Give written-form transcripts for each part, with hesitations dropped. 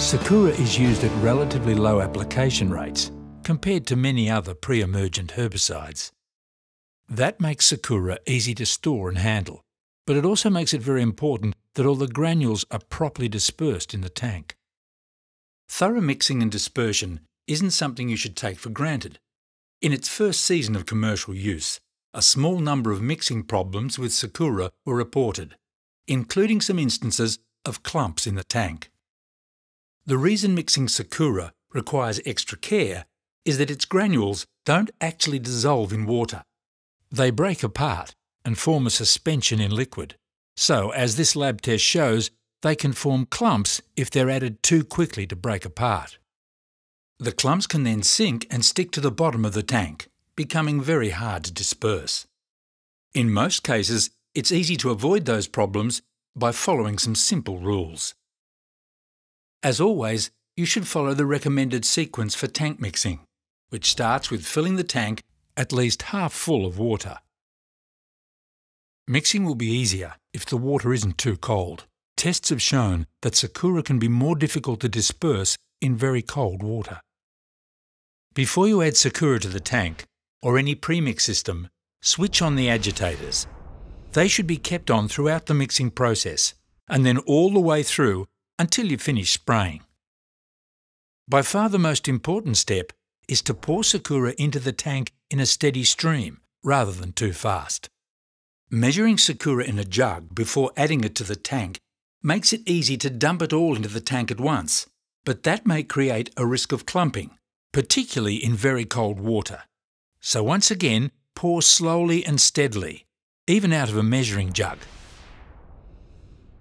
Sakura is used at relatively low application rates compared to many other pre-emergent herbicides. That makes Sakura easy to store and handle, but it also makes it very important that all the granules are properly dispersed in the tank. Thorough mixing and dispersion isn't something you should take for granted. In its first season of commercial use, a small number of mixing problems with Sakura were reported, including some instances of clumps in the tank. The reason mixing Sakura requires extra care is that its granules don't actually dissolve in water. They break apart and form a suspension in liquid. So, as this lab test shows, they can form clumps if they're added too quickly to break apart. The clumps can then sink and stick to the bottom of the tank, becoming very hard to disperse. In most cases, it's easy to avoid those problems by following some simple rules. As always, you should follow the recommended sequence for tank mixing, which starts with filling the tank at least half full of water. Mixing will be easier if the water isn't too cold. Tests have shown that Sakura can be more difficult to disperse in very cold water. Before you add Sakura to the tank, or any premix system, switch on the agitators. They should be kept on throughout the mixing process, and then all the way through until you finish spraying. By far the most important step is to pour Sakura into the tank in a steady stream, rather than too fast. Measuring Sakura in a jug before adding it to the tank makes it easy to dump it all into the tank at once, but that may create a risk of clumping, particularly in very cold water. So once again, pour slowly and steadily, even out of a measuring jug.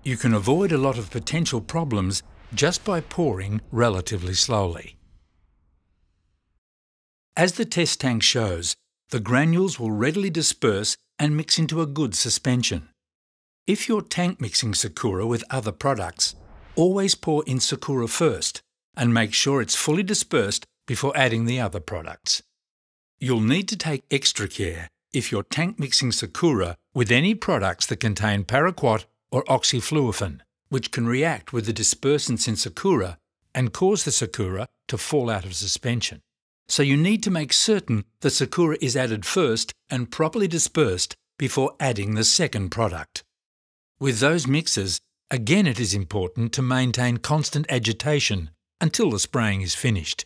You can avoid a lot of potential problems just by pouring relatively slowly. As the test tank shows, the granules will readily disperse and mix into a good suspension. If you're tank mixing Sakura with other products, always pour in Sakura first and make sure it's fully dispersed before adding the other products. You'll need to take extra care if you're tank mixing Sakura with any products that contain paraquat or oxyfluorphan, which can react with the dispersants in Sakura and cause the Sakura to fall out of suspension. So you need to make certain that Sakura is added first and properly dispersed before adding the second product. With those mixes, again it is important to maintain constant agitation until the spraying is finished.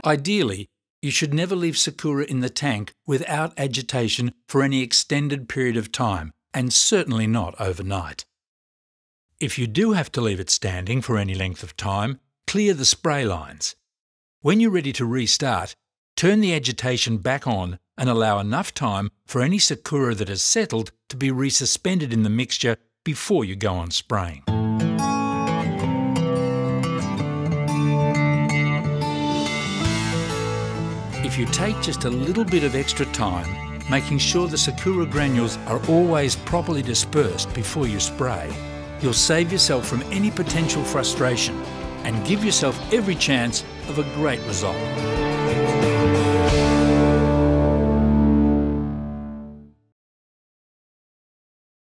Ideally, you should never leave Sakura in the tank without agitation for any extended period of time, and certainly not overnight. If you do have to leave it standing for any length of time, clear the spray lines. When you're ready to restart, turn the agitation back on and allow enough time for any Sakura that has settled to be resuspended in the mixture before you go on spraying. If you take just a little bit of extra time, making sure the Sakura granules are always properly dispersed before you spray, you'll save yourself from any potential frustration and give yourself every chance of a great result.